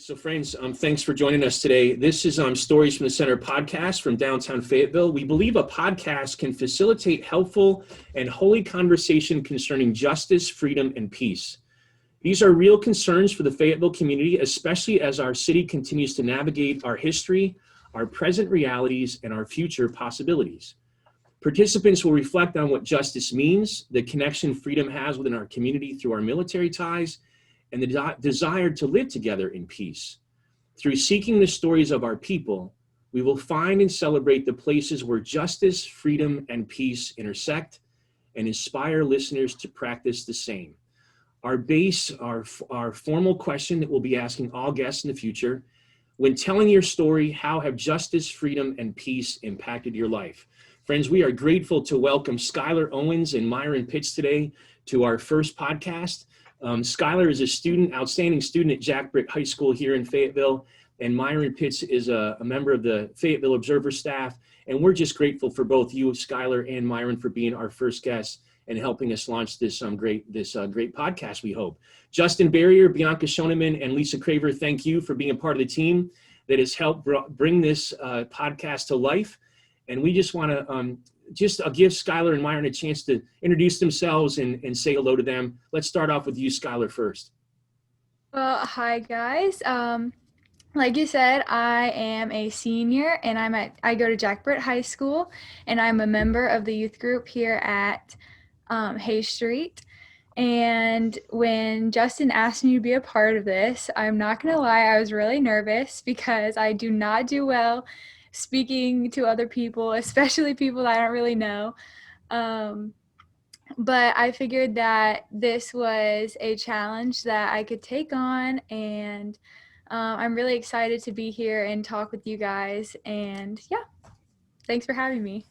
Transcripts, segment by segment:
So friends, thanks for joining us today. This is Stories from the Center podcast from downtown Fayetteville. We believe a podcast can facilitate helpful and holy conversation concerning justice, freedom, and peace. These are real concerns for the Fayetteville community, especially as our city continues to navigate our history, our present realities, and our future possibilities. Participants will reflect on what justice means, the connection freedom has within our community through our military ties, and the desire to live together in peace. Through seeking the stories of our people, we will find and celebrate the places where justice, freedom, and peace intersect and inspire listeners to practice the same. Our formal question that we'll be asking all guests in the future: when telling your story, how have justice, freedom, and peace impacted your life? Friends, we are grateful to welcome Skyler Owens and Myron Pitts today to our first podcast. Skyler is a outstanding student at Jack Britt High School here in Fayetteville, and Myron Pitts is a member of the Fayetteville Observer staff. And we're just grateful for both you, Skyler, and Myron for being our first guests and helping us launch this great podcast, we hope. Justin Barrier, Bianca Schoeneman, and Lisa Craver, thank you for being a part of the team that has helped bring this podcast to life. And we just want to give Skyler and Myron a chance to introduce themselves and say hello to them. Let's start off with you, Skyler, first. Well, hi guys. Like you said, I am a senior and I go to Jack Britt High School, and I'm a member of the youth group here at Hay Street. And when Justin asked me to be a part of this, I'm not going to lie, I was really nervous because I do not do well speaking to other people, especially people that I don't really know. But I figured that this was a challenge that I could take on, and I'm really excited to be here and talk with you guys. And yeah, thanks for having me.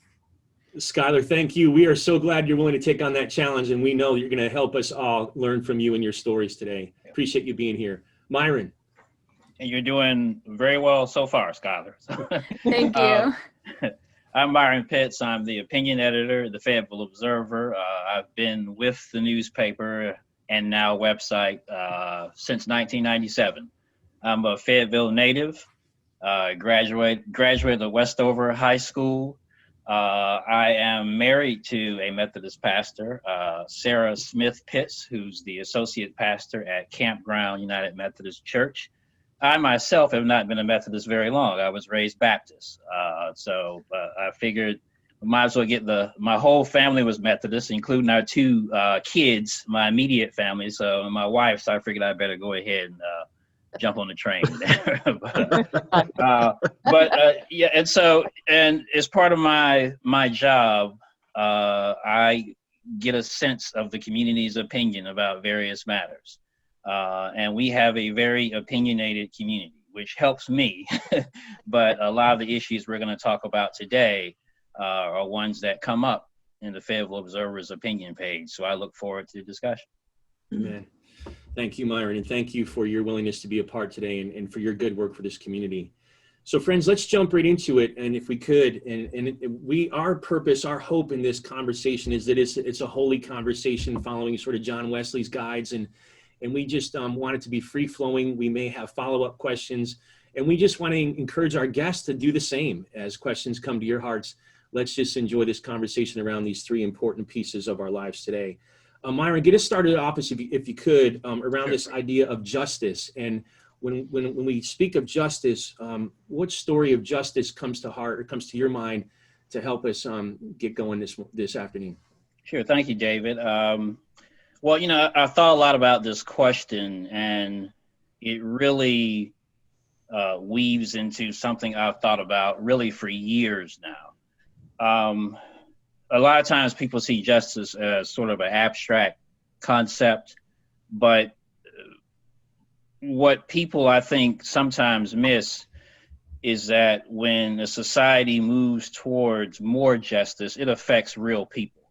Skyler, thank you. We are so glad you're willing to take on that challenge, and we know you're going to help us all learn from you and your stories today. Appreciate you being here. Myron. And you're doing very well so far, Skyler. Thank you. I'm Myron Pitts. I'm the opinion editor at the Fayetteville Observer. I've been with the newspaper and now website since 1997. I'm a Fayetteville native, graduate of Westover High School. I am married to a Methodist pastor, Sarah Smith Pitts, who's the associate pastor at Campground United Methodist Church. I myself have not been a Methodist very long. I was raised Baptist. So I figured I might as well my whole family was Methodist, including our two kids, my immediate family. So my wife, so I figured I better go ahead and jump on the train there. Yeah, and as part of my job, I get a sense of the community's opinion about various matters. And we have a very opinionated community, which helps me. But a lot of the issues we're going to talk about today are ones that come up in the Fayetteville Observer's opinion page. So I look forward to the discussion. Amen. Thank you, Myron, and thank you for your willingness to be a part today and for your good work for this community. So friends, let's jump right into it. And if we could, our purpose, our hope in this conversation is that it's a holy conversation following sort of John Wesley's guides, and we just want it to be free-flowing. We may have follow-up questions, and we just want to encourage our guests to do the same as questions come to your hearts. Let's just enjoy this conversation around these three important pieces of our lives today. Myron, get us started off, if you could, around this idea of justice. And when we speak of justice, what story of justice comes to your mind to help us get going this afternoon? Sure. Thank you, David. Well, I thought a lot about this question, and it really weaves into something I've thought about really for years now. A lot of times people see justice as sort of an abstract concept, but what people, I think, sometimes miss is that when a society moves towards more justice, it affects real people.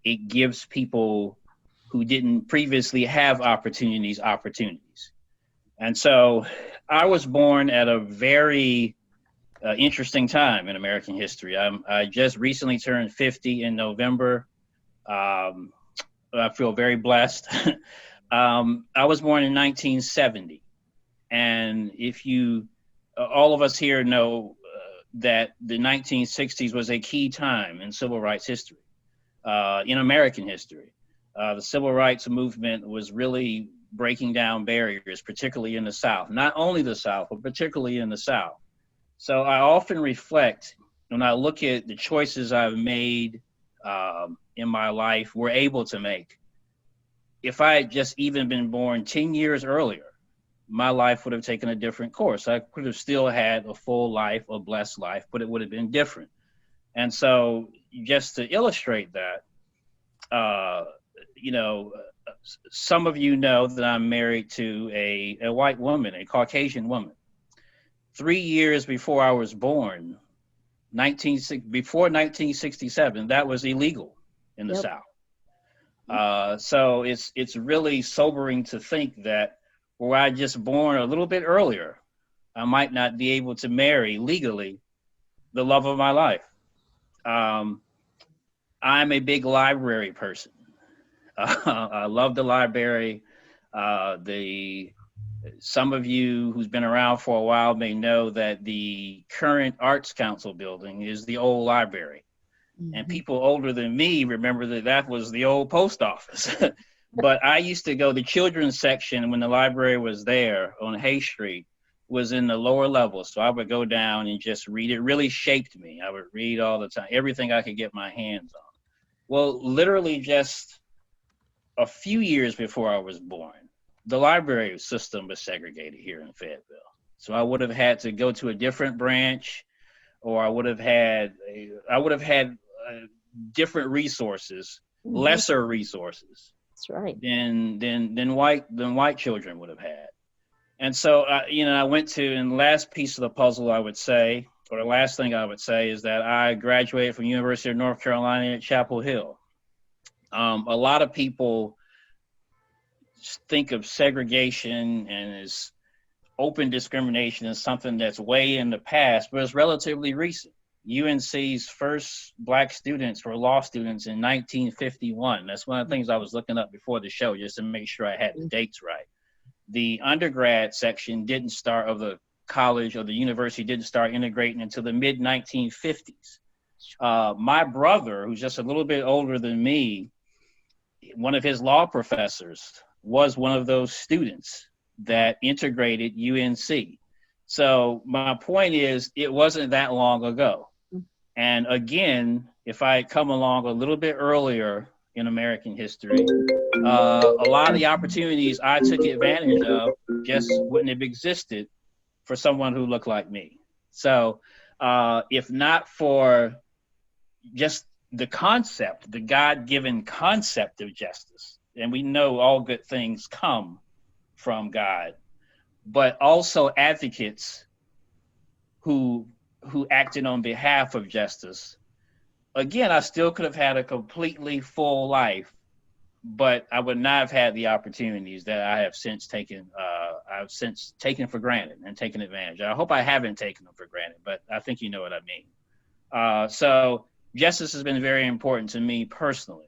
It gives people who didn't previously have opportunities. And so I was born at a very interesting time in American history. I just recently turned 50 in November. I feel very blessed. I was born in 1970. And if you, all of us here know that the 1960s was a key time in civil rights history, in American history. The civil rights movement was really breaking down barriers, particularly in the South. Not only the South, but particularly in the South. So I often reflect when I look at the choices I've made in my life, were able to make. If I had just even been born 10 years earlier, my life would have taken a different course. I could have still had a full life, a blessed life, but it would have been different. And so just to illustrate that, some of you know that I'm married to a white woman, a Caucasian woman. 3 years before I was born, before 1967, that was illegal in the South. So it's really sobering to think that were I just born a little bit earlier, I might not be able to marry legally the love of my life. I'm a big library person. I love the library. Some of you who's been around for a while may know that the current Arts Council building is the old library. Mm-hmm. And people older than me remember that was the old post office. But I used to go, the children's section when the library was there on Hay Street was in the lower level. So I would go down and just read. It really shaped me. I would read all the time, everything I could get my hands on. Well, literally just a few years before I was born, the library system was segregated here in Fayetteville. So I would have had to go to a different branch, or I would have had different resources, mm-hmm. lesser resources. That's right. Than white children would have had. And so, I went to, and the last piece of the puzzle I would say, or the last thing I would say is that I graduated from University of North Carolina at Chapel Hill. A lot of people think of segregation and as open discrimination as something that's way in the past, but it's relatively recent. UNC's first Black students were law students in 1951. That's one of the things I was looking up before the show, just to make sure I had the dates right. The undergrad section of the college or the university didn't start integrating until the mid-1950s. My brother, who's just a little bit older than me, one of his law professors was one of those students that integrated UNC. So my point is, it wasn't that long ago. And again, if I had come along a little bit earlier in American history, a lot of the opportunities I took advantage of just wouldn't have existed for someone who looked like me. So if not for just the concept, the God-given concept of justice, and we know all good things come from God, but also advocates who acted on behalf of justice. Again, I still could have had a completely full life, but I would not have had the opportunities that I have since taken. I've since taken for granted and taken advantage. I hope I haven't taken them for granted, but I think you know what I mean. So justice has been very important to me personally.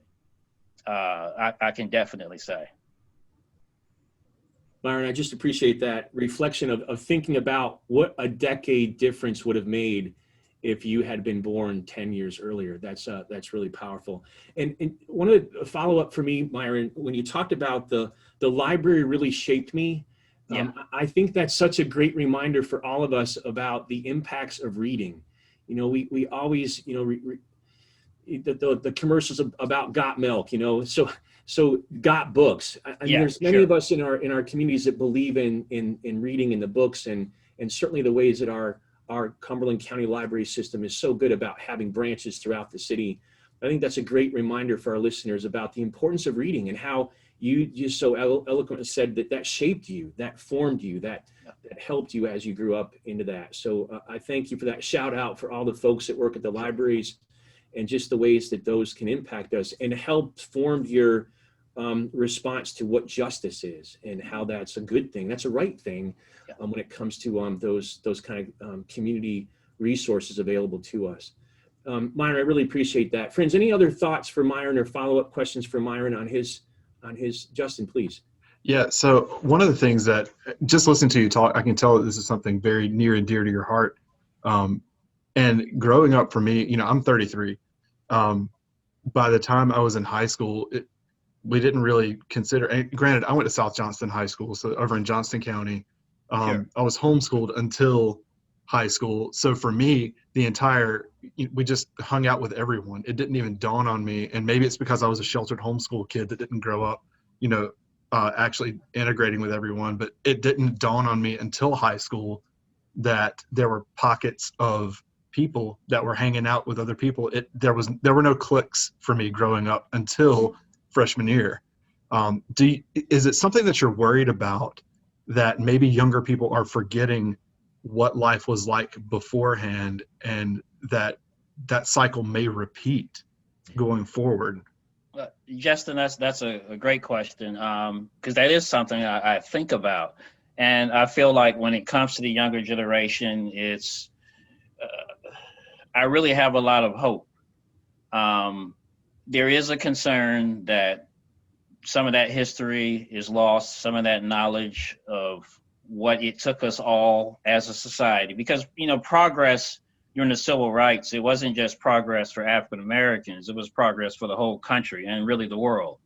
I can definitely say. Myron, I just appreciate that reflection of thinking about what a decade difference would have made if you had been born 10 years earlier. That's really powerful. And one of the follow-up for me, Myron, when you talked about the library really shaped me, I think that's such a great reminder for all of us about the impacts of reading. We always, the commercials about got milk, so got books. I mean, there's many of us in our communities that believe in reading in the books, and certainly the ways that our Cumberland County library system is so good about having branches throughout the city. I think that's a great reminder for our listeners about the importance of reading and how you just so eloquently said that shaped you, that formed you, that helped you as you grew up into that. So I thank you for that shout out for all the folks that work at the libraries and just the ways that those can impact us and help form your response to what justice is and how that's a good thing. That's a right thing when it comes to those kind of community resources available to us. Myron, I really appreciate that. Friends, any other thoughts for Myron or follow-up questions for Myron on his Justin, please. Yeah, so one of the things that just listening to you talk, I can tell that this is something very near and dear to your heart. Um, and growing up for me, I'm 33. Um, by the time I was in high school, we didn't really consider, and granted, I went to South Johnston High School, so over in Johnston County. Sure. I was homeschooled until high school. So for me, we just hung out with everyone. It didn't even dawn on me. And maybe it's because I was a sheltered homeschool kid that didn't grow up, you know, actually integrating with everyone. But it didn't dawn on me until high school that there were pockets of people that were hanging out with other people. There were no cliques for me growing up until freshman year. Is it something that you're worried about, that maybe younger people are forgetting what life was like beforehand, and that cycle may repeat going forward? Justin, that's a great question, because that is something I think about. And I feel like when it comes to the younger generation, I really have a lot of hope. There is a concern that some of that history is lost, some of that knowledge of what it took us all as a society. Because, progress during the civil rights, it wasn't just progress for African Americans, it was progress for the whole country and really the world.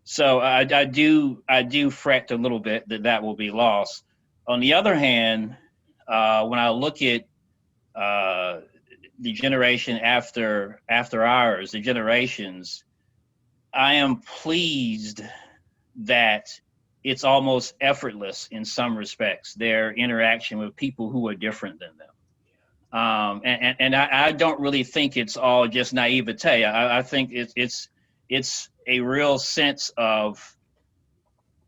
So I do fret a little bit that will be lost. On the other hand, when I look at the generation after ours, the generations, I am pleased that it's almost effortless in some respects, their interaction with people who are different than them. And I don't really think it's all just naivete. I think it's a real sense of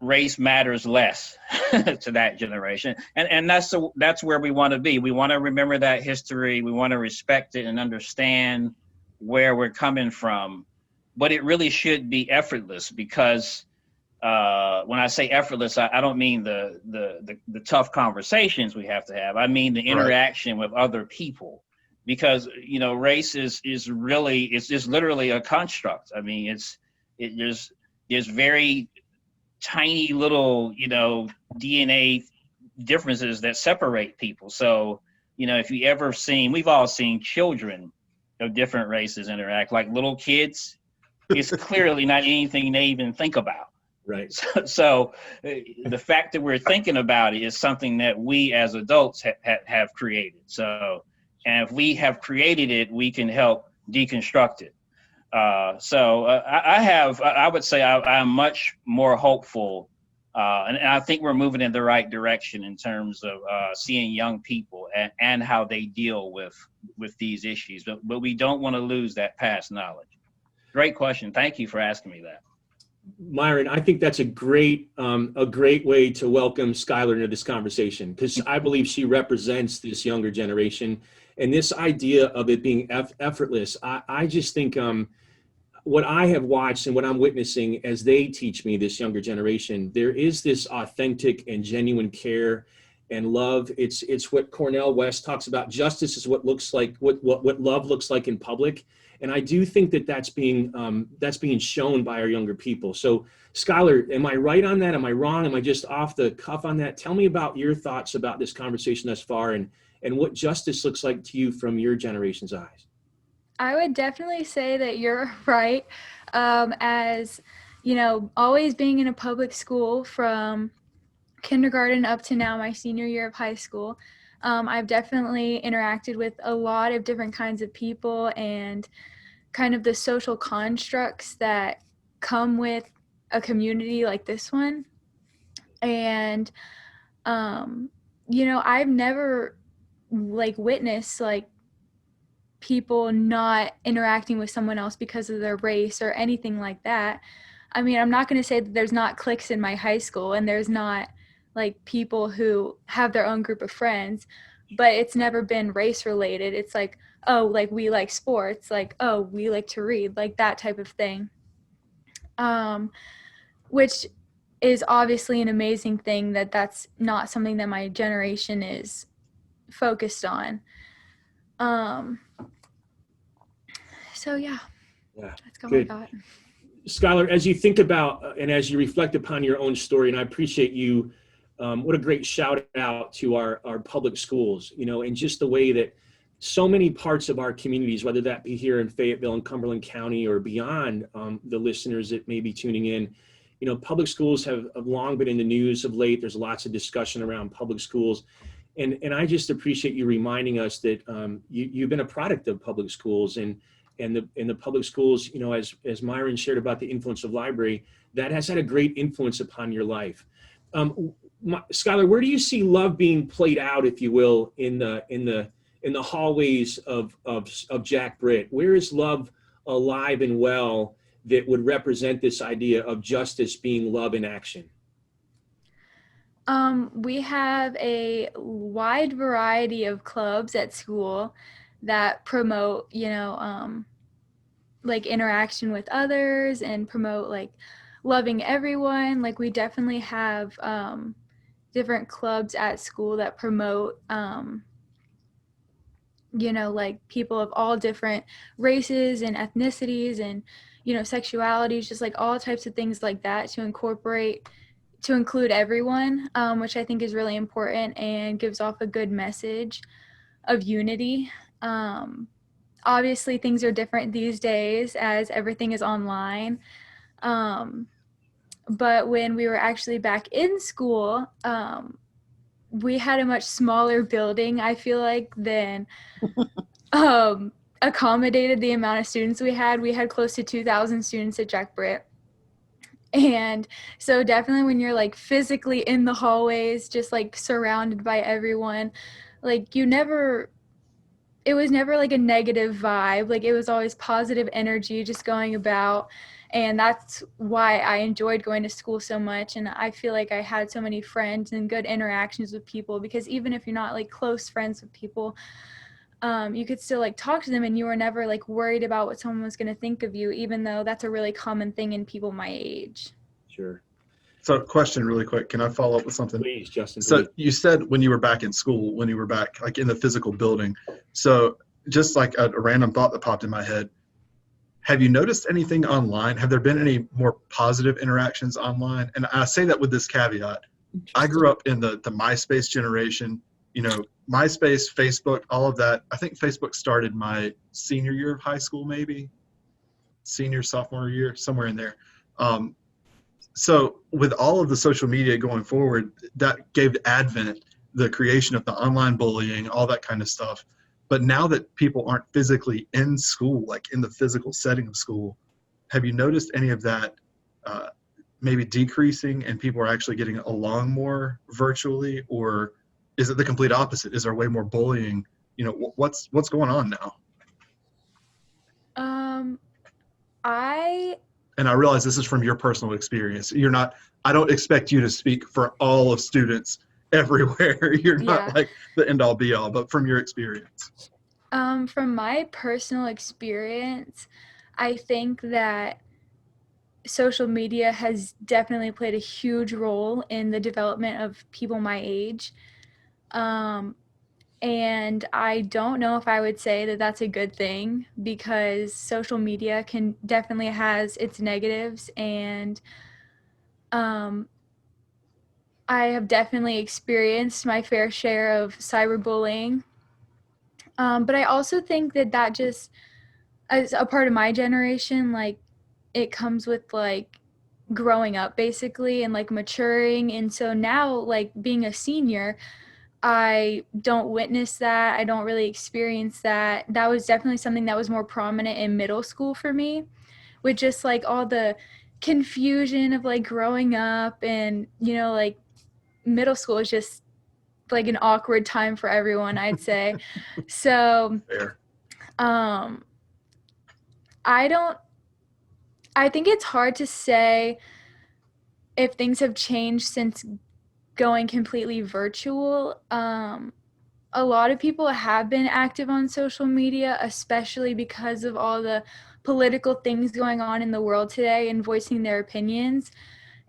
race matters less to that generation. And that's where we want to be. We want to remember that history. We want to respect it and understand where we're coming from. But it really should be effortless, because when I say effortless, I don't mean the tough conversations we have to have. I mean the interaction with other people, because race is really, it's just literally a construct. I mean, there's very tiny little DNA differences that separate people. So if you ever we've all seen children of different races interact, like little kids. It's clearly not anything they even think about. Right. So the fact that we're thinking about it is something that we as adults have created. So, and if we have created it, we can help deconstruct it. I would say I'm much more hopeful, and I think we're moving in the right direction in terms of seeing young people and how they deal with these issues. But we don't want to lose that past knowledge. Great question. Thank you for asking me that. Myron, I think that's a great way to welcome Skyler into this conversation, because I believe she represents this younger generation, and this idea of it being effortless. I just think what I have watched and what I'm witnessing as they teach me, this younger generation, there is this authentic and genuine care and love. It's what Cornel West talks about. Justice is what looks like what love looks like in public. And I do think that's being shown by our younger people. So, Skyler, am I right on that? Am I wrong? Am I just off the cuff on that? Tell me about your thoughts about this conversation thus far, and what justice looks like to you from your generation's eyes. I would definitely say that you're right. As always being in a public school from kindergarten up to now, my senior year of high school, I've definitely interacted with a lot of different kinds of people and kind of the social constructs that come with a community like this one. And, I've never witnessed people not interacting with someone else because of their race or anything like that. I mean, I'm not going to say that there's not cliques in my high school and there's not people who have their own group of friends, but it's never been race related. It's we like sports, we like to read, that type of thing. Which is obviously an amazing thing that's not something that my generation is focused on. So yeah, that's all I got. Skylar, as you think about and as you reflect upon your own story, and I appreciate you, what a great shout out to our public schools, and just the way that so many parts of our communities, whether that be here in Fayetteville and Cumberland County or beyond, the listeners that may be tuning in, public schools have long been in the news of late. There's lots of discussion around public schools. And I just appreciate you reminding us that you've been a product of public schools and the public schools, as Myron shared about the influence of library, that has had a great influence upon your life. Skylar, where do you see love being played out, if you will, in the hallways of Jack Britt? Where is love alive and well that would represent this idea of justice being love in action? We have a wide variety of clubs at school that promote, like interaction with others and promote like loving everyone. Like we definitely have different clubs at school that promote, like people of all different races and ethnicities and, sexualities, just like all types of things like that to include everyone, which I think is really important and gives off a good message of unity. Obviously, things are different these days as everything is online. But when we were actually back in school, we had a much smaller building, I feel like, than accommodated the amount of students we had. We had close to 2,000 students at Jack Britt. And so definitely when you're like physically in the hallways, just like surrounded by everyone, like it was never like a negative vibe. Like it was always positive energy just going about. And that's why I enjoyed going to school so much. And I feel like I had so many friends and good interactions with people, because even if you're not like close friends with people, you could still like talk to them and you were never like worried about what someone was going to think of you, even though that's a really common thing in people my age. Sure. So question really quick, can I follow up with something? Please, Justin. So please. you said when you were back in school, when you were back like in the physical building, so just like a random thought that popped in my head, have you noticed anything online? Have there been any more positive interactions online? And I say that with this caveat. I grew up in the MySpace generation, MySpace, Facebook, all of that. I think Facebook started my senior year of high school, maybe senior, sophomore year, somewhere in there. So with all of the social media going forward, that gave advent the creation of the online bullying, all that kind of stuff. But now that people aren't physically in school, like in the physical setting of school, have you noticed any of that maybe decreasing and people are actually getting along more virtually? Or is it the complete opposite? Is there way more bullying? What's going on now? And I realize this is from your personal experience. I don't expect you to speak for all of students everywhere. You're not like the end all be all, but from your experience. From my personal experience, I think that social media has definitely played a huge role in the development of people my age. And I don't know if I would say that that's a good thing, because social media can definitely has its negatives, and I have definitely experienced my fair share of cyberbullying. But I also think that just, as a part of my generation, like it comes with like growing up basically and like maturing. And so now, like being a senior, I don't witness that. I don't really experience that. That was definitely something that was more prominent in middle school for me, with just like all the confusion of like growing up, and like middle school is just like an awkward time for everyone, I'd say. So Fair. I think it's hard to say if things have changed since going completely virtual. A lot of people have been active on social media, especially because of all the political things going on in the world today and voicing their opinions.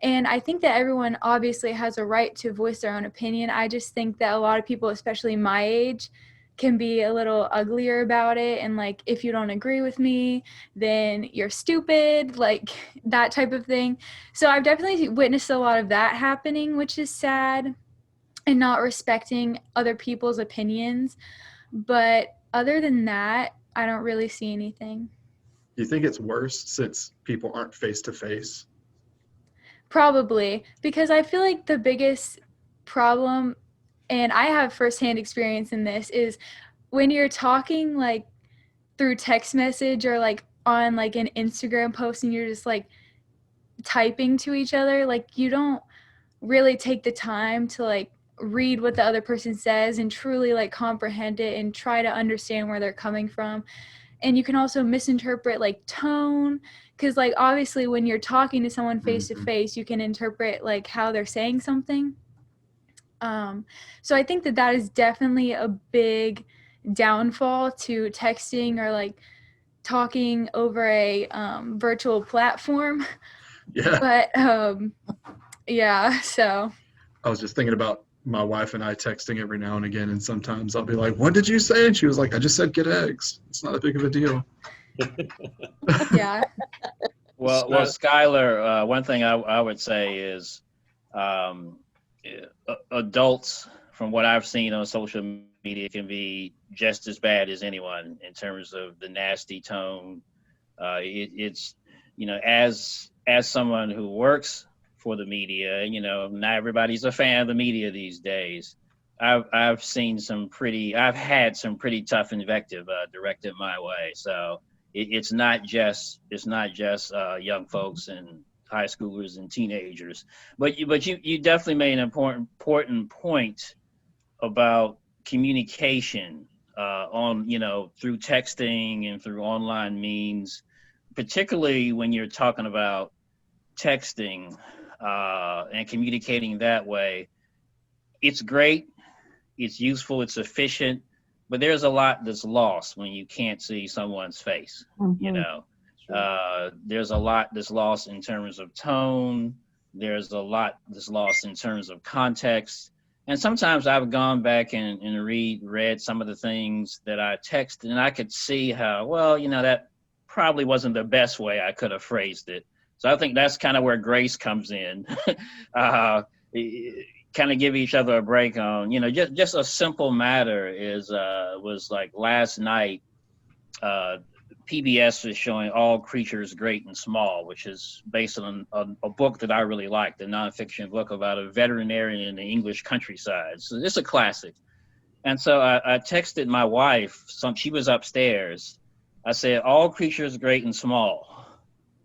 And I think that everyone obviously has a right to voice their own opinion. I just think that a lot of people, especially my age, can be a little uglier about it, and like, if you don't agree with me, then you're stupid, like that type of thing. So I've definitely witnessed a lot of that happening, which is sad, and not respecting other people's opinions. But other than that, I don't really see anything. Do you think it's worse since people aren't face to face? Probably, because I feel like the biggest problem, and I have firsthand experience in this, is when you're talking like through text message or like on like an Instagram post, and you're just like typing to each other, like you don't really take the time to like read what the other person says and truly like comprehend it and try to understand where they're coming from. And you can also misinterpret like tone, because like obviously when you're talking to someone face to face, you can interpret like how they're saying something. So I think that that is definitely a big downfall to texting or like talking over a virtual platform. Yeah. But yeah, so I was just thinking about my wife and I texting every now and again, and sometimes I'll be like, "What did you say?" And she was like, "I just said get eggs. It's not that big of a deal." yeah. Well, Skyler, one thing I would say is adults, from what I've seen on social media, can be just as bad as anyone in terms of the nasty tone. It's, as someone who works for the media, not everybody's a fan of the media these days. I've had some pretty tough invective directed my way. So it's not just young folks and high schoolers and teenagers, but you definitely made an important point about communication on through texting and through online means, particularly when you're talking about texting and communicating that way. It's great, it's useful, it's efficient, but there's a lot that's lost when you can't see someone's face. There's a lot that's lost in terms of tone. There's a lot that's lost in terms of context. And sometimes I've gone back and read some of the things that I texted, and I could see how, that probably wasn't the best way I could have phrased it. So I think that's kind of where grace comes in. Kind of give each other a break on, just a simple matter was like last night, PBS was showing All Creatures Great and Small, which is based on a book that I really like, the nonfiction book about a veterinarian in the English countryside. So it's a classic. And so I texted my wife, she was upstairs. I said, All Creatures Great and Small.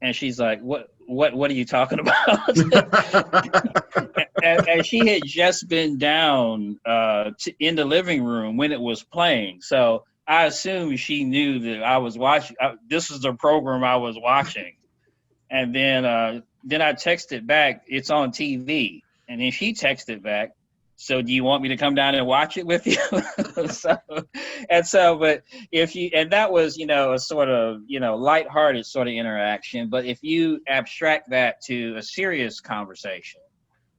And she's like, what are you talking about? and she had just been down in the living room when it was playing. So I assumed she knew that I was watching. This is the program I was watching. And then I texted back, it's on TV. And then she texted back, so do you want me to come down and watch it with you? But and that was, a sort of, lighthearted sort of interaction. But if you abstract that to a serious conversation,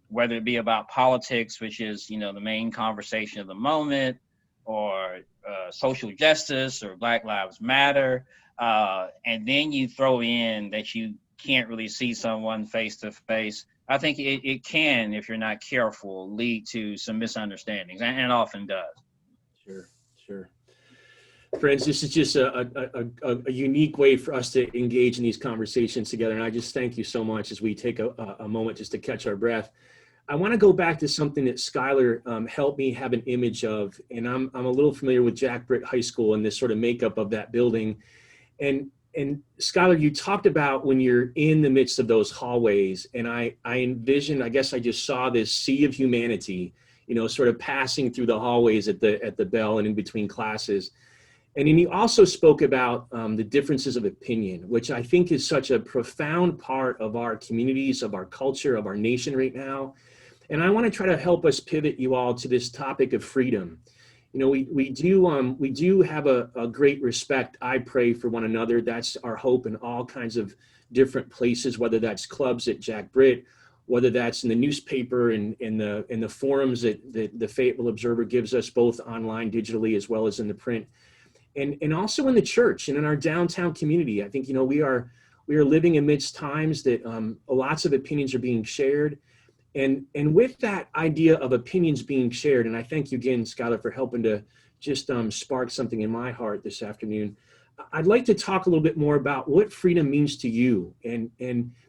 whether it be about politics, which is, the main conversation of the moment, or social justice or Black Lives Matter, and then you throw in that you can't really see someone face to face, I think it can, if you're not careful, lead to some misunderstandings, and it often does. Sure. Friends, this is just a unique way for us to engage in these conversations together, and I just thank you so much as we take a moment just to catch our breath. I want to go back to something that Skyler helped me have an image of, and I'm a little familiar with Jack Britt High School and this sort of makeup of that building. And Skyler, you talked about when you're in the midst of those hallways, and I envisioned, I guess I just saw this sea of humanity, sort of passing through the hallways at the bell and in between classes. And then you also spoke about the differences of opinion, which I think is such a profound part of our communities, of our culture, of our nation right now. And I want to try to help us pivot you all to this topic of freedom. We do have a great respect, I pray, for one another. That's our hope in all kinds of different places, whether that's clubs at Jack Britt whether that's in the newspaper and in the forums that the Fayetteville Observer gives us, both online, digitally, as well as in the print, and also in the church and in our downtown community. I think, we are living amidst times that lots of opinions are being shared. And with that idea of opinions being shared, and I thank you again, Skyler, for helping to just spark something in my heart this afternoon. I'd like to talk a little bit more about what freedom means to you. And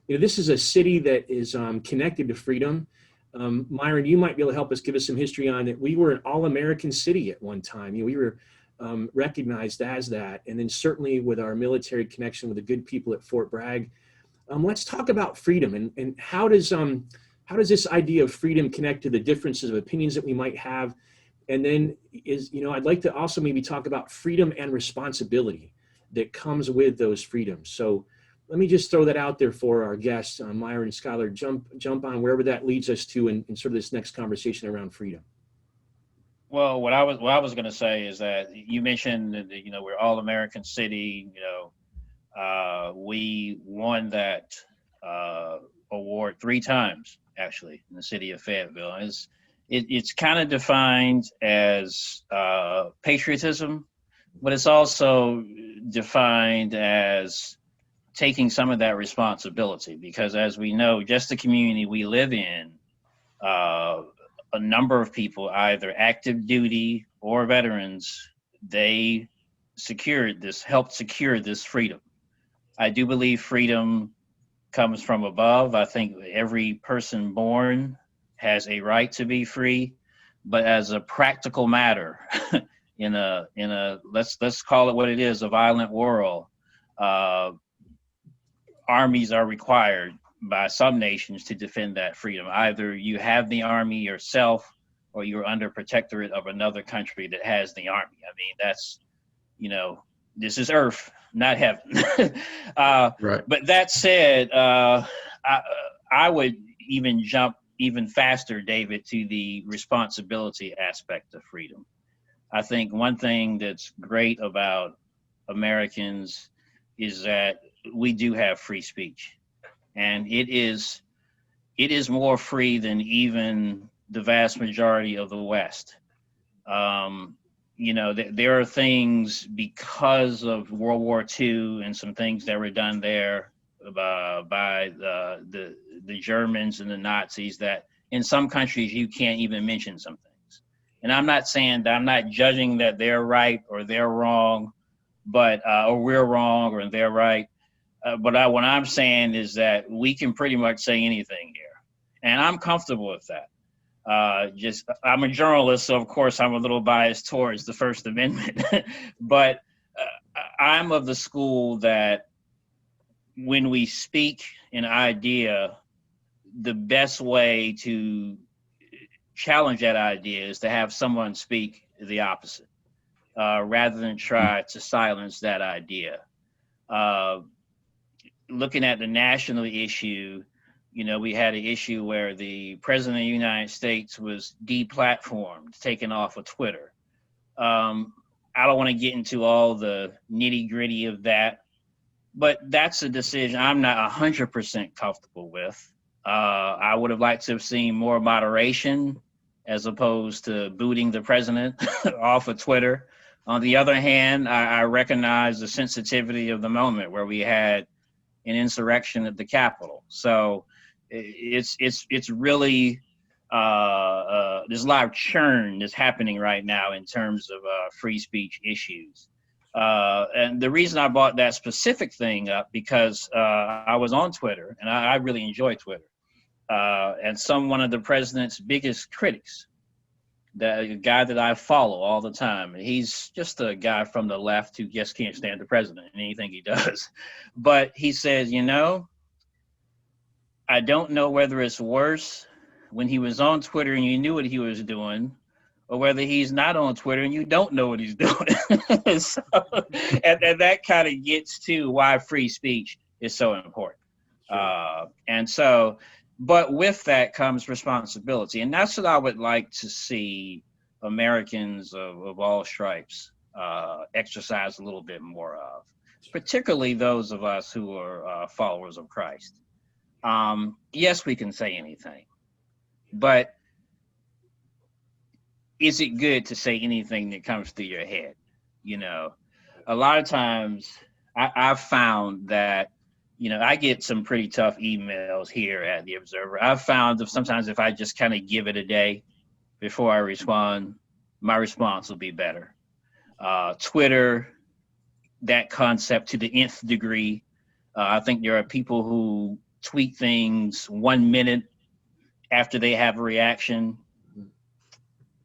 this is a city that is connected to freedom. Myron, you might be able to help us, give us some history on it. We were an all-American city at one time. We were recognized as that. And then certainly with our military connection with the good people at Fort Bragg. Let's talk about freedom and how does this idea of freedom connect to the differences of opinions that we might have? And then I'd like to also maybe talk about freedom and responsibility that comes with those freedoms. So let me just throw that out there for our guests, Myron and Skyler. Jump on wherever that leads us to in sort of this next conversation around freedom. Well, what I was going to say is that you mentioned that, we're all American city. We won that award 3 times actually in the city of Fayetteville. It's kind of defined as patriotism, but it's also defined as taking some of that responsibility, because as we know, just the community we live in, a number of people, either active duty or veterans, they helped secure this freedom. I do believe freedom comes from above. I think every person born has a right to be free, but as a practical matter, in a let's call it what it is, a violent world, armies are required by some nations to defend that freedom. Either you have the army yourself, or you're under protectorate of another country that has the army. I mean, that's, this is earth, not heaven. Right. But that said, I would even jump even faster, David, to the responsibility aspect of freedom. I think one thing that's great about Americans is that we do have free speech, and it is more free than even the vast majority of the West. There are things because of World War II and some things that were done there by the Germans and the Nazis, that in some countries you can't even mention some things. And I'm not saying that, I'm not judging that they're right or they're wrong, but or we're wrong or they're right. But what I'm saying is that we can pretty much say anything here, and I'm comfortable with that. I'm a journalist, so of course I'm a little biased towards the First Amendment, but I'm of the school that when we speak an idea, the best way to challenge that idea is to have someone speak the opposite, rather than try to silence that idea. Looking at the national issue, we had an issue where the president of the United States was deplatformed, taken off of Twitter. I don't want to get into all the nitty gritty of that, but that's a decision I'm not 100% comfortable with. I would have liked to have seen more moderation as opposed to booting the president off of Twitter. On the other hand, I recognize the sensitivity of the moment where we had an insurrection at the Capitol. So it's really there's a lot of churn that's happening right now in terms of free speech issues. And the reason I brought that specific thing up, because I was on Twitter, and I really enjoy Twitter. And one of the president's biggest critics, the guy that I follow all the time, he's just a guy from the left who just can't stand the president and anything he does. But he says, I don't know whether it's worse when he was on Twitter and you knew what he was doing, or whether he's not on Twitter and you don't know what he's doing. So, and that kind of gets to why free speech is so important. Sure. But with that comes responsibility. And that's what I would like to see Americans of all stripes exercise a little bit more of, particularly those of us who are followers of Christ. Yes, we can say anything, but is it good to say anything that comes through your head? You know, a lot of times I've found that, I get some pretty tough emails here at the Observer. I've found that sometimes if I just kind of give it a day before I respond, my response will be better. Twitter, that concept to the nth degree. I think there are people who tweet things 1 minute after they have a reaction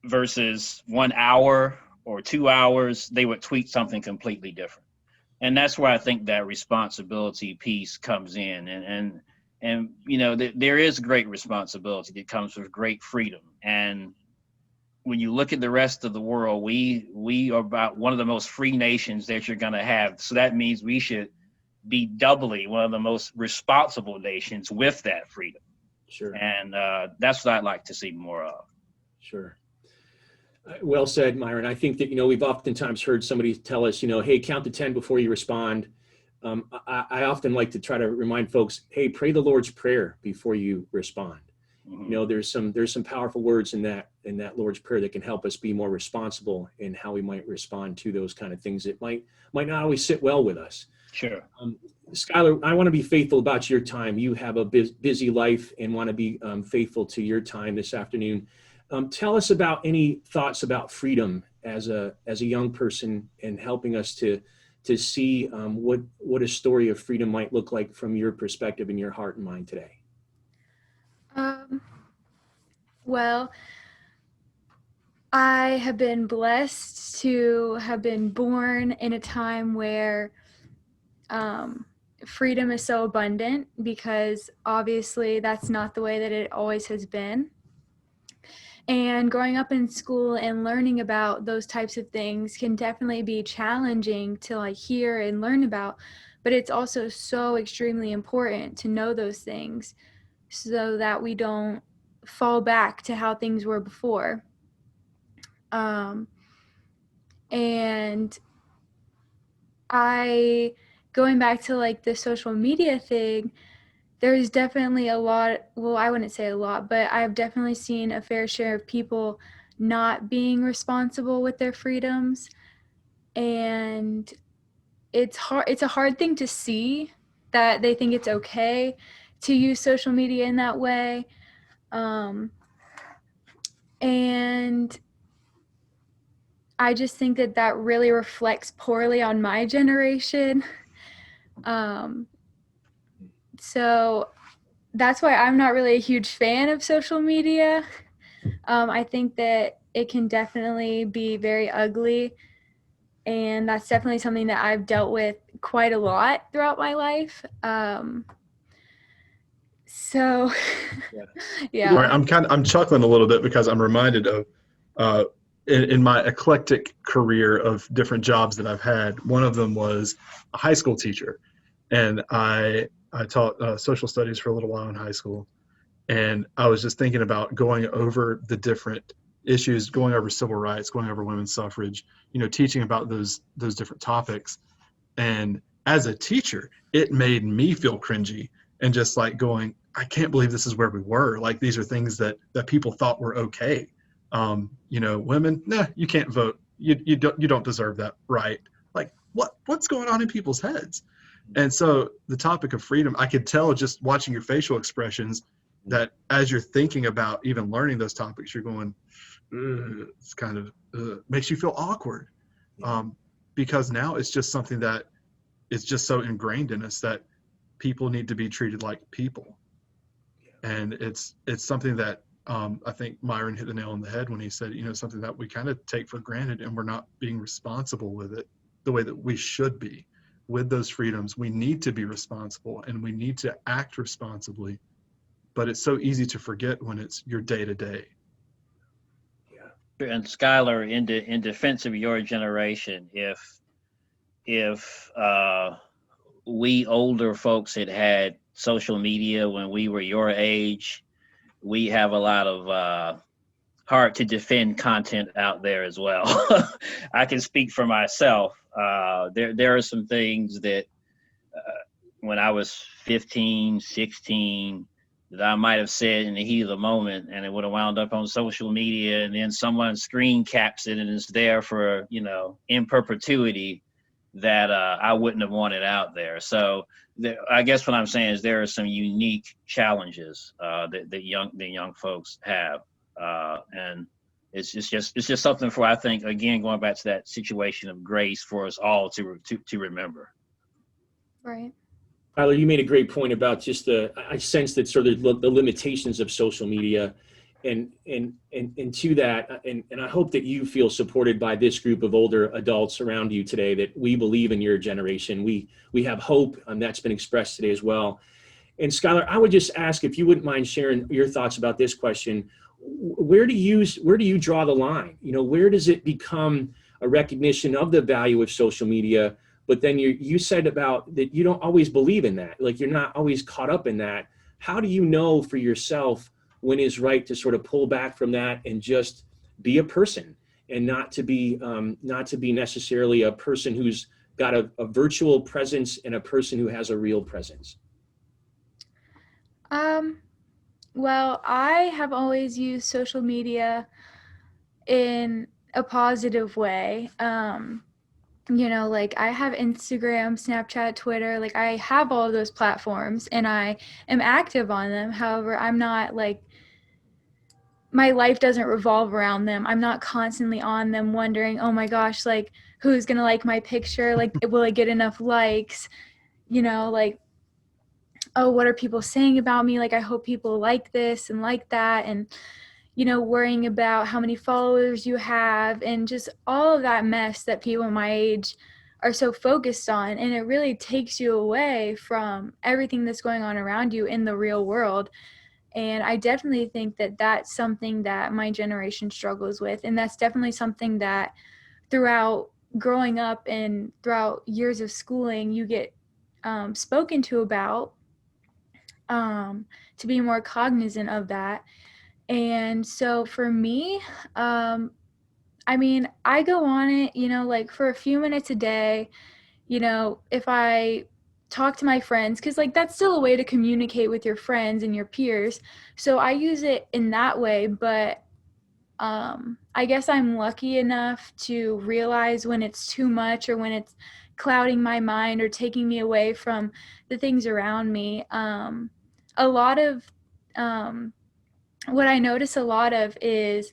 versus 1 hour or 2 hours, they would tweet something completely different. And that's where I think that responsibility piece comes in. And there is great responsibility that comes with great freedom. And when you look at the rest of the world, we are about one of the most free nations that you're going to have. So that means we should be doubly one of the most responsible nations with that freedom. Sure. And that's what I'd like to see more of. Sure. Well said, Myron. I think that, we've oftentimes heard somebody tell us, hey, count to 10 before you respond. I often like to try to remind folks, hey, pray the Lord's Prayer before you respond. Mm-hmm. There's some powerful words in that Lord's Prayer that can help us be more responsible in how we might respond to those kind of things that might not always sit well with us. Sure. Skyler, I want to be faithful about your time. You have a busy life and want to be faithful to your time this afternoon. Tell us about any thoughts about freedom as a young person and helping us to see what a story of freedom might look like from your perspective in your heart and mind today. Well, I have been blessed to have been born in a time where freedom is so abundant, because obviously that's not the way that it always has been. And growing up in school and learning about those types of things can definitely be challenging to hear and learn about, but it's also so extremely important to know those things so that we don't fall back to how things were before. And going back to the social media thing, there's definitely a lot, well, I wouldn't say a lot, but I've definitely seen a fair share of people not being responsible with their freedoms. And it's a hard thing to see that they think it's okay to use social media in that way. And I just think that really reflects poorly on my generation. So that's why I'm not really a huge fan of social media. I think that it can definitely be very ugly, and that's definitely something that I've dealt with quite a lot throughout my life. So yeah. Right, I'm chuckling a little bit because I'm reminded of in my eclectic career of different jobs that I've had. One of them was a high school teacher, and I taught social studies for a little while in high school. And I was just thinking about going over the different issues, going over civil rights, going over women's suffrage, teaching about those different topics. And as a teacher, it made me feel cringy and just going, I can't believe this is where we were. These are things that people thought were okay. Women, nah, you can't vote. You don't deserve that right. What's going on in people's heads? And so the topic of freedom, I could tell just watching your facial expressions that as you're thinking about even learning those topics, you're going, it's kind of makes you feel awkward. Because now it's just something that is just so ingrained in us that people need to be treated like people. And it's something that I think Myron hit the nail on the head when he said, something that we kind of take for granted, and we're not being responsible with it the way that we should be. With those freedoms, we need to be responsible and we need to act responsibly. But it's so easy to forget when it's your day to day. And Skyler, in defense of your generation, if we older folks had social media when we were your age, we have a lot of hard to defend content out there as well. I can speak for myself. There are some things that when I was 15, 16, that I might have said in the heat of the moment, and it would have wound up on social media, and then someone screen caps it and it's there for, in perpetuity, that I wouldn't have wanted out there. So I guess what I'm saying is there are some unique challenges that young folks have, and it's just something for, I think, again, going back to that situation of grace for us all to remember. Right. Tyler, you made a great point about just I sense that sort of the limitations of social media, and to that, and I hope that you feel supported by this group of older adults around you today, that we believe in your generation. We have hope, and that's been expressed today as well. And Skyler, I would just ask if you wouldn't mind sharing your thoughts about this question. Where do you draw the line? Where does it become a recognition of the value of social media? But then you said about that you don't always believe in that, like you're not always caught up in that. How do you know for yourself when it's right to sort of pull back from that and just be a person, and not to be necessarily a person who's got a virtual presence and a person who has a real presence? Well, I have always used social media in a positive way. Like I have Instagram, Snapchat, Twitter, like I have all of those platforms and I am active on them. However, I'm not like, my life doesn't revolve around them. I'm not constantly on them wondering, oh my gosh, like who's going to like my picture? Like, will I get enough likes? Like, oh, what are people saying about me? Like, I hope people like this and like that. And, worrying about how many followers you have and just all of that mess that people my age are so focused on. And it really takes you away from everything that's going on around you in the real world. And I definitely think that that's something that my generation struggles with. And that's definitely something that throughout growing up and throughout years of schooling, you get spoken to about, to be more cognizant of that. And so for me, I go on it, like for a few minutes a day, if I talk to my friends, because like that's still a way to communicate with your friends and your peers. So I use it in that way. But I guess I'm lucky enough to realize when it's too much or when it's clouding my mind or taking me away from the things around me. A lot of what I notice a lot of is,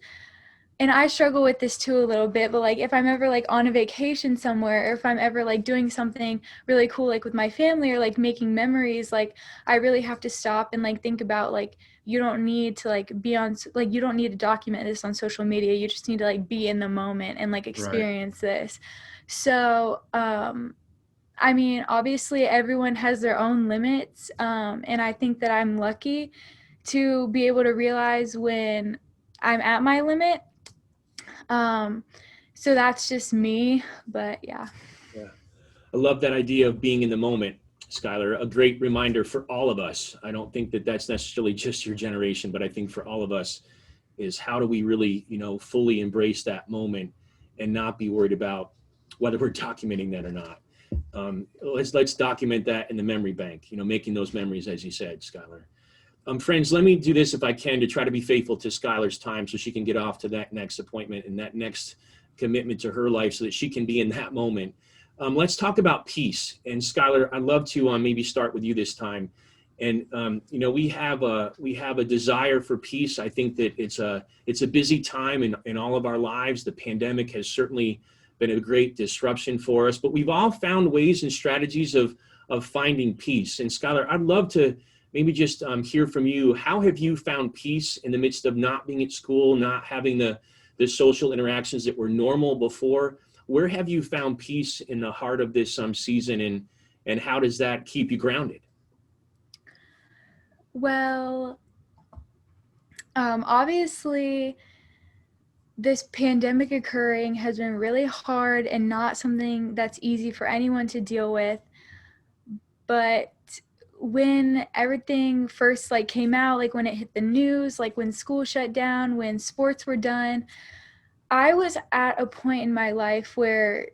and I struggle with this too a little bit, but like if I'm ever like on a vacation somewhere, or if I'm ever like doing something really cool like with my family or like making memories, like I really have to stop and like think about like you don't need to like be on, like you don't need to document this on social media. You just need to like be in the moment and like experience this. So obviously everyone has their own limits, and I think that I'm lucky to be able to realize when I'm at my limit. So that's just me, but yeah. Yeah. I love that idea of being in the moment, Skyler. A great reminder for all of us. I don't think that that's necessarily just your generation, but I think for all of us is how do we really, fully embrace that moment and not be worried about whether we're documenting that or not. Let's document that in the memory bank, making those memories, as you said, Skyler. Friends, let me do this if I can to try to be faithful to Skyler's time so she can get off to that next appointment and that next commitment to her life so that she can be in that moment. Let's talk about peace. And Skyler, I'd love to maybe start with you this time. And we have a desire for peace. I think that it's a busy time in all of our lives. The pandemic has certainly been a great disruption for us, but we've all found ways and strategies of finding peace. And Skyler, I'd love to maybe just hear from you. How have you found peace in the midst of not being at school, not having the social interactions that were normal before? Where have you found peace in the heart of this season, and how does that keep you grounded? Well, obviously, this pandemic occurring has been really hard and not something that's easy for anyone to deal with. But when everything first like came out, like when it hit the news, like when school shut down, when sports were done, I was at a point in my life where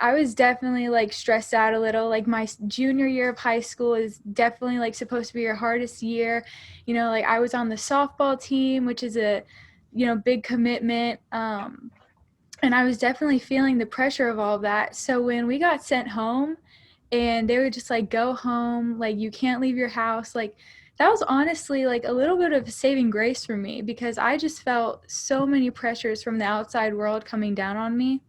I was definitely like stressed out a little. Like my junior year of high school is definitely like supposed to be your hardest year. You know, like I was on the softball team, which is a, you know, big commitment. And I was definitely feeling the pressure of all of that. So when we got sent home and they were just like, go home, like you can't leave your house, like that was honestly like a little bit of a saving grace for me, because I just felt so many pressures from the outside world coming down on me.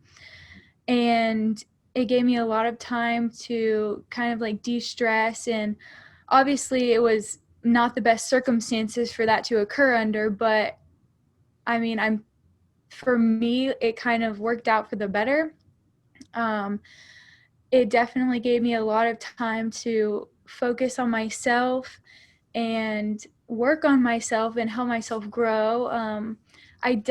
And it gave me a lot of time to kind of like de-stress. And obviously it was not the best circumstances for that to occur under, but I mean, for me, it kind of worked out for the better. Um, it definitely gave me a lot of time to focus on myself and work on myself and help myself grow. I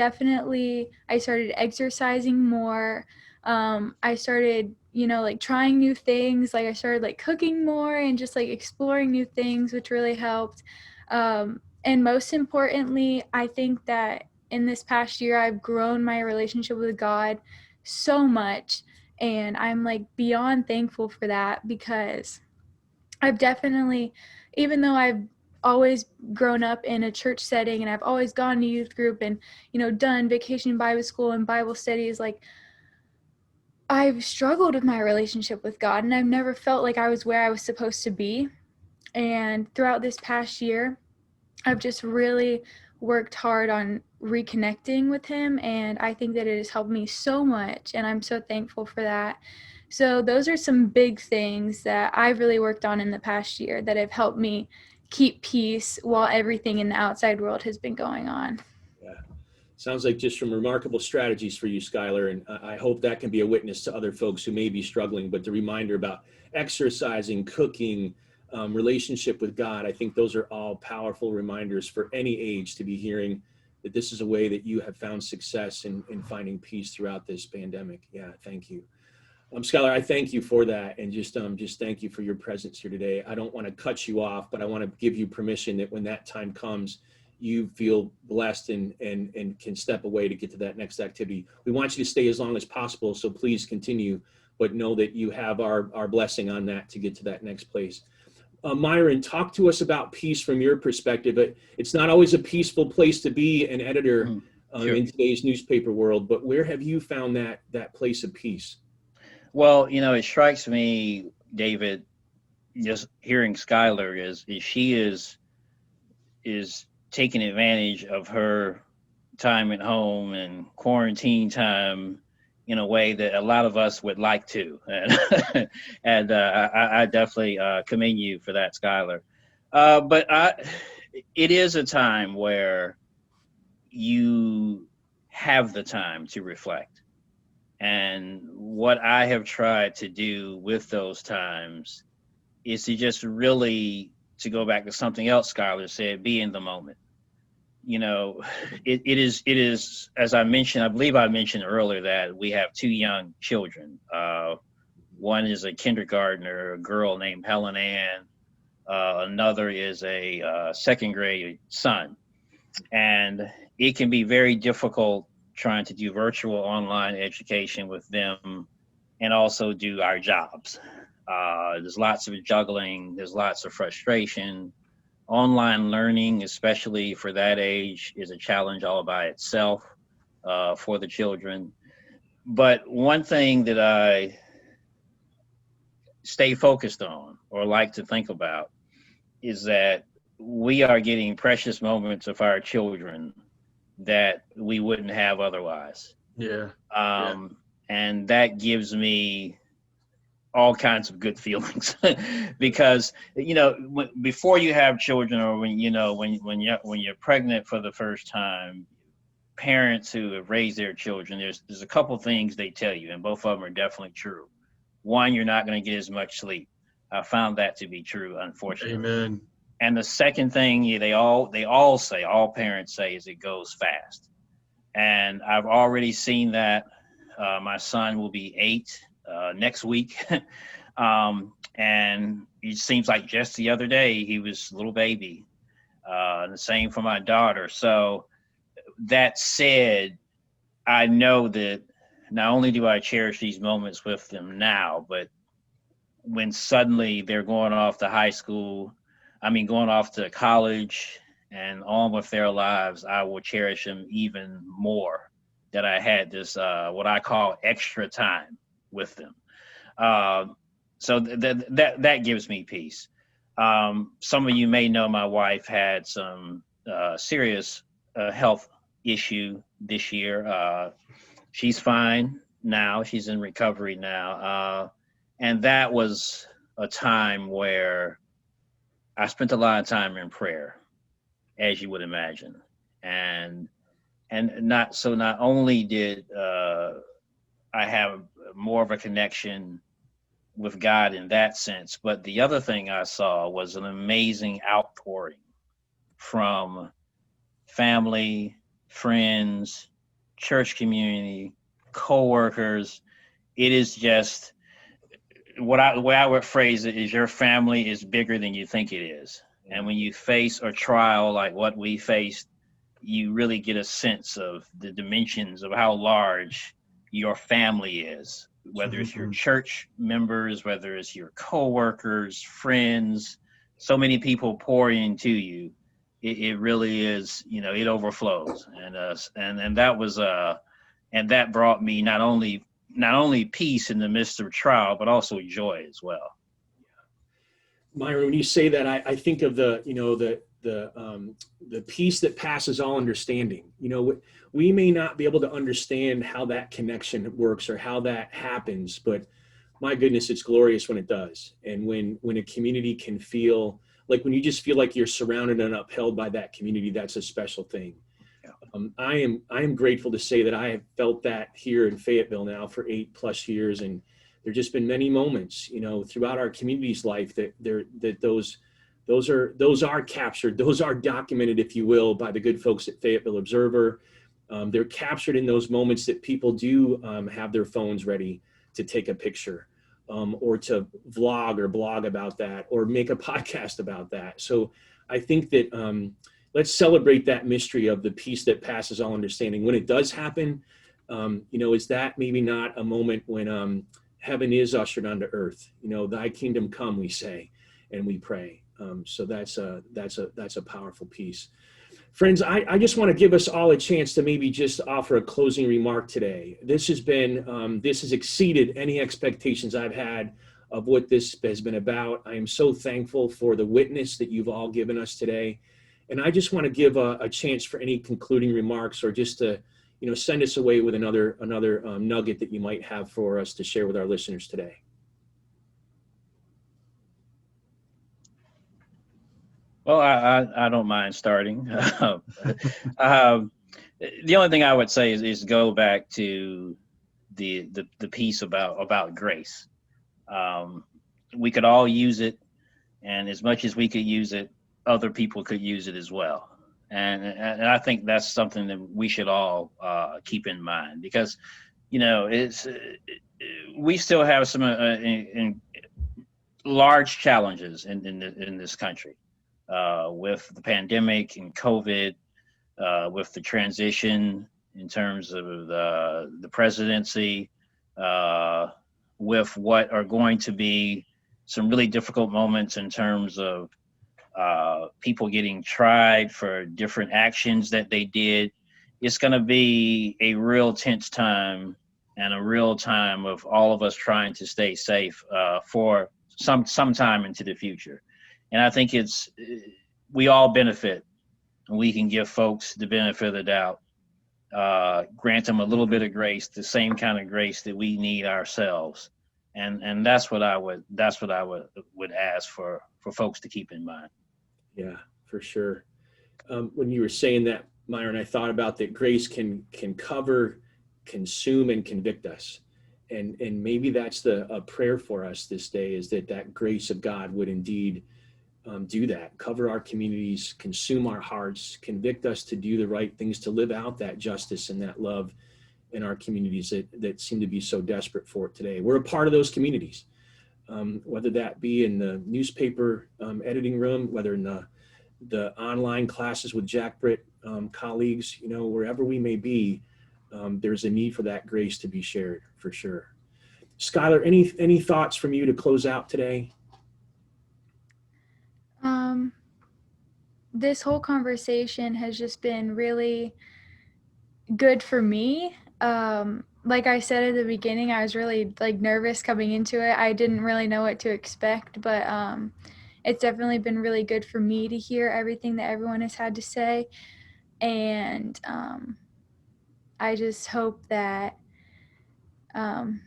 started exercising more. I started, you know, like trying new things. Like I started like cooking more and just like exploring new things, which really helped. And most importantly, I think that in this past year, I've grown my relationship with God so much. And I'm like beyond thankful for that, because I've definitely, even though I've always grown up in a church setting and I've always gone to youth group and, you know, done vacation Bible school and Bible studies, like I've struggled with my relationship with God, and I've never felt like I was where I was supposed to be. And throughout this past year, I've just really worked hard on reconnecting with him, and I think that it has helped me so much, and I'm so thankful for that. So those are some big things that I've really worked on in the past year that have helped me keep peace while everything in the outside world has been going on. Yeah. Sounds like just some remarkable strategies for you, Skyler, and I hope that can be a witness to other folks who may be struggling. But the reminder about exercising, cooking, relationship with God, I think those are all powerful reminders for any age to be hearing that this is a way that you have found success in finding peace throughout this pandemic. Yeah, thank you. Skylar, I thank you for that, and just thank you for your presence here today. I don't want to cut you off, but I want to give you permission that when that time comes, you feel blessed and can step away to get to that next activity. We want you to stay as long as possible, so please continue, but know that you have our blessing on that to get to that next place. Myron, talk to us about peace from your perspective. It's not always a peaceful place to be an editor Sure. in today's newspaper world, but where have you found that place of peace? Well, you know, it strikes me, David, just hearing Skylar is she is taking advantage of her time at home and quarantine time in a way that a lot of us would like to, and I definitely commend you for that, Skylar. But it is a time where you have the time to reflect. And what I have tried to do with those times is to just really, to go back to something else Skylar said, be in the moment. You know, it is, as I mentioned, I believe I mentioned earlier that we have two young children. One is a kindergartner, a girl named Helen Ann. Another is a second grade son. And it can be very difficult trying to do virtual online education with them and also do our jobs. There's lots of juggling, there's lots of frustration. Online learning, especially for that age, is a challenge all by itself for the children. But one thing that I stay focused on or like to think about is that we are getting precious moments of our children that we wouldn't have otherwise. Yeah. And that gives me all kinds of good feelings because, you know, before you have children, or when you're pregnant for the first time, parents who have raised their children, there's a couple things they tell you, and both of them are definitely true. One, you're not going to get as much sleep. I found that to be true, unfortunately. Amen. And the second thing they all say, all parents say, is it goes fast. And I've already seen that. My son will be 8 next week. And it seems like just the other day he was a little baby. The same for my daughter. So that said, I know that not only do I cherish these moments with them now, but when suddenly they're going off to high school, going off to college and on with their lives, I will cherish them even more that I had this, what I call extra time with them. Uh, so that gives me peace. Some of you may know my wife had some serious health issue this year. She's fine now. She's in recovery now. And that was a time where I spent a lot of time in prayer, as you would imagine. And not only did I have more of a connection with God in that sense, but the other thing I saw was an amazing outpouring from family, friends, church community, co-workers. It is just the way I would phrase it is your family is bigger than you think it is. And when you face a trial like what we faced, you really get a sense of the dimensions of how large your family is, whether it's your church members, whether it's your coworkers, friends, so many people pour into you. It really is, it overflows. And that was, and that brought me not only peace in the midst of trial, but also joy as well. Myron, when you say that, I think of the peace that passes all understanding. We may not be able to understand how that connection works or how that happens, but my goodness, it's glorious when it does. And when a community can feel like, when you just feel like you're surrounded and upheld by that community, that's a special thing. I am grateful to say that I have felt that here in Fayetteville now for 8+ years, and there've just been many moments, throughout our community's life that those are captured, those are documented, if you will, by the good folks at Fayetteville Observer. They're captured in those moments that people do have their phones ready to take a picture, or to vlog or blog about that, or make a podcast about that. So I think that let's celebrate that mystery of the peace that passes all understanding. When it does happen, is that maybe not a moment when heaven is ushered onto earth? Thy kingdom come, we say, and we pray. So that's a powerful piece. Friends, I just want to give us all a chance to maybe just offer a closing remark today. This has exceeded any expectations I've had of what this has been about. I am so thankful for the witness that you've all given us today. And I just want to give a chance for any concluding remarks, or just to, send us away with another nugget that you might have for us to share with our listeners today. Well, I don't mind starting. The only thing I would say is go back to the piece about grace. We could all use it, and as much as we could use it, other people could use it as well. And I think that's something that we should all keep in mind, because we still have some in large challenges in this country. With the pandemic and COVID, with the transition in terms of the presidency, with what are going to be some really difficult moments in terms of people getting tried for different actions that they did. It's going to be a real tense time, and a real time of all of us trying to stay safe for some time into the future. And I think we all benefit, and we can give folks the benefit of the doubt, grant them a little bit of grace, the same kind of grace that we need ourselves. And that's what I would ask for folks to keep in mind. Yeah, for sure. When you were saying that, Myron, I thought about that grace can cover, consume, and convict us. And maybe that's a prayer for us this day, is that grace of God would indeed do that, cover our communities, consume our hearts, convict us to do the right things, to live out that justice and that love in our communities that seem to be so desperate for it today. We're a part of those communities, whether that be in the newspaper editing room, whether in the online classes with Jack Britt colleagues, wherever we may be. there's a need for that grace to be shared for sure. Skyler, any thoughts from you to close out today? This whole conversation has just been really good for me. Like I said at the beginning, I was really like nervous coming into it. I didn't really know what to expect, but it's definitely been really good for me to hear everything that everyone has had to say. And I just hope that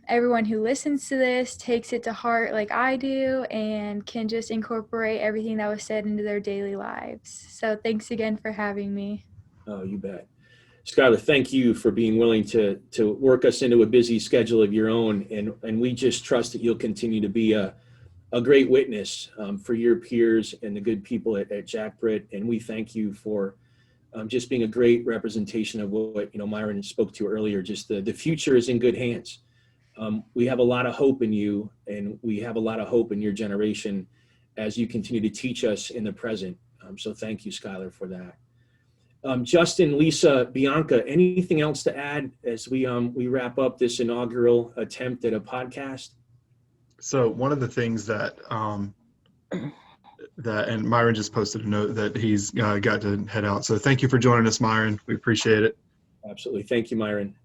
everyone who listens to this takes it to heart like I do and can just incorporate everything that was said into their daily lives. So thanks again for having me. Oh, you bet. Skyler, thank you for being willing to work us into a busy schedule of your own. And we just trust that you'll continue to be a great witness for your peers and the good people at Jack Britt. And we thank you for just being a great representation of what Myron spoke to earlier. Just the future is in good hands. We have a lot of hope in you, and we have a lot of hope in your generation as you continue to teach us in the present. So thank you, Skyler, for that. Justin, Lisa, Bianca, anything else to add as we wrap up this inaugural attempt at a podcast? So one of the things that and Myron just posted a note that he's got to head out. So thank you for joining us, Myron. We appreciate it. Absolutely. Thank you, Myron.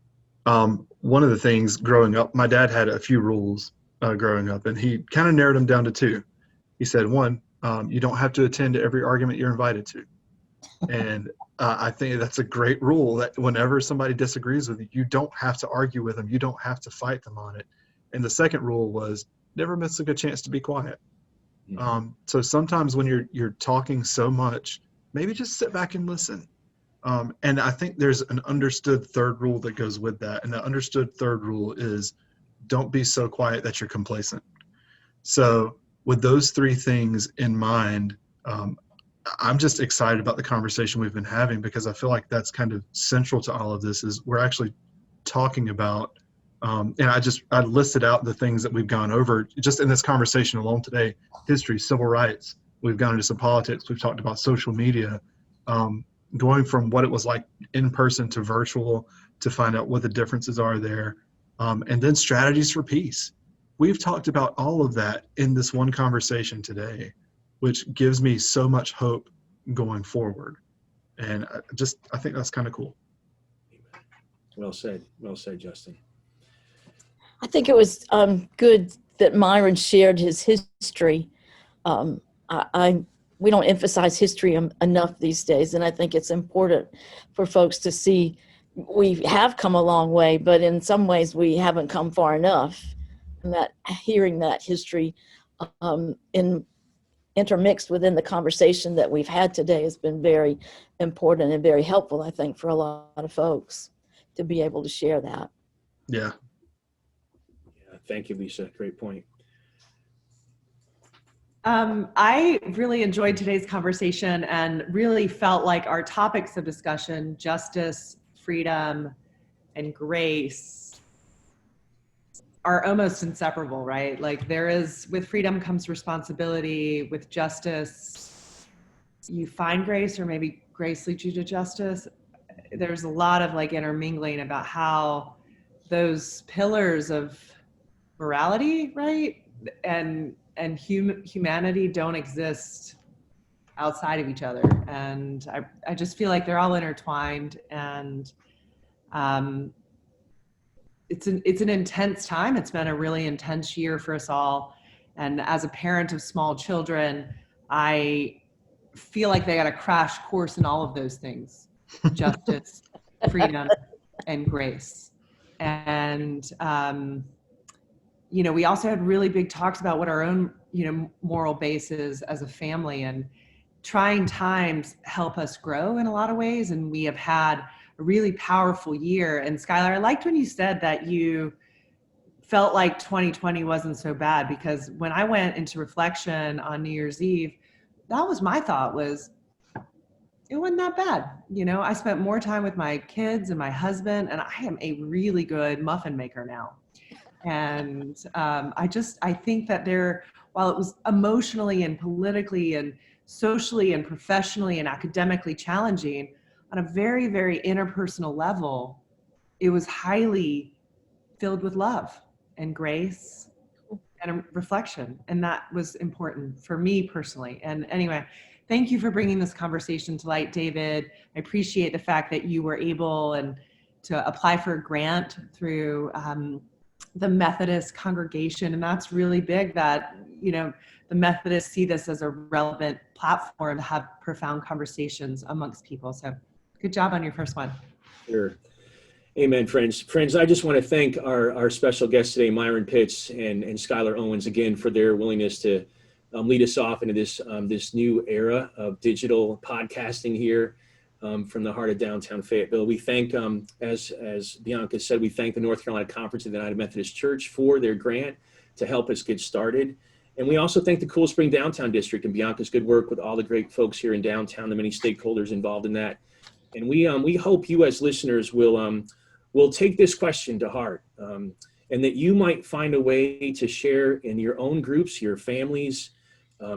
One of the things growing up, my dad had a few rules growing up, and he kind of narrowed them down to two. He said, one, you don't have to attend every argument you're invited to. And I think that's a great rule, that whenever somebody disagrees with you, you don't have to argue with them. You don't have to fight them on it. And the second rule was never miss a good chance to be quiet. So sometimes when you're talking so much, maybe just sit back and listen. And I think there's an understood third rule that goes with that. And the understood third rule is don't be so quiet that you're complacent. So with those three things in mind, I'm just excited about the conversation we've been having, because I feel like that's kind of central to all of this. Is we're actually talking about, and I listed out the things that we've gone over just in this conversation alone today: history, civil rights. We've gone into some politics. We've talked about social media, going from what it was like in person to virtual, to find out what the differences are there, and then strategies for peace. We've talked about all of that in this one conversation today, which gives me so much hope going forward. And I think that's kind of cool. Well said. Well said, Justin. I think it was good that Myron shared his history. We don't emphasize history enough these days, and I think it's important for folks to see we have come a long way, but in some ways we haven't come far enough. And that hearing that history intermixed within the conversation that we've had today has been very important and very helpful, I think, for a lot of folks to be able to share that. Yeah. Thank you, Lisa. Great point. I really enjoyed today's conversation and really felt like our topics of discussion, justice, freedom, and grace, are almost inseparable, right? Like with freedom comes responsibility, with justice, you find grace, or maybe grace leads you to justice. There's a lot of like intermingling about how those pillars of morality, right? And humanity don't exist outside of each other. And I just feel like they're all intertwined, and it's an intense time. It's been a really intense year for us all. And as a parent of small children, I feel like they got a crash course in all of those things: justice, freedom, and grace. And, we also had really big talks about what our own, moral base is as a family, and trying times help us grow in a lot of ways. And we have had a really powerful year. And Skyler, I liked when you said that you felt like 2020 wasn't so bad, because when I went into reflection on New Year's Eve, that was my thought, was it wasn't that bad. I spent more time with my kids and my husband, and I am a really good muffin maker now. And I think that while it was emotionally and politically and socially and professionally and academically challenging, on a very, very interpersonal level, it was highly filled with love and grace and a reflection. And that was important for me personally. And anyway, thank you for bringing this conversation to light, David. I appreciate the fact that you were able to apply for a grant through the Methodist congregation. And that's really big that, the Methodists see this as a relevant platform to have profound conversations amongst people. So good job on your first one. Sure. Amen, friends. Friends, I just want to thank our special guests today, Myron Pitts and Skyler Owens, again, for their willingness to lead us off into this new era of digital podcasting here from the heart of downtown Fayetteville. We thank, as Bianca said, we thank the North Carolina Conference of the United Methodist Church for their grant to help us get started. And we also thank the Cool Spring Downtown District and Bianca's good work with all the great folks here in downtown, the many stakeholders involved in that. And we hope you as listeners will take this question to heart, and that you might find a way to share in your own groups, your families,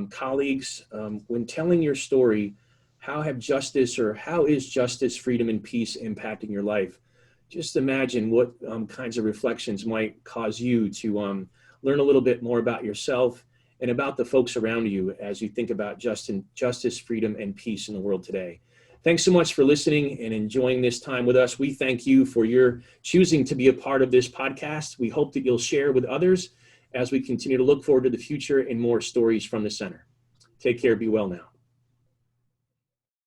colleagues, when telling your story, how is justice, freedom, and peace impacting your life? Just imagine what kinds of reflections might cause you to learn a little bit more about yourself and about the folks around you as you think about justice, freedom, and peace in the world today. Thanks so much for listening and enjoying this time with us. We thank you for your choosing to be a part of this podcast. We hope that you'll share with others as we continue to look forward to the future and more stories from the center. Take care. Be well now.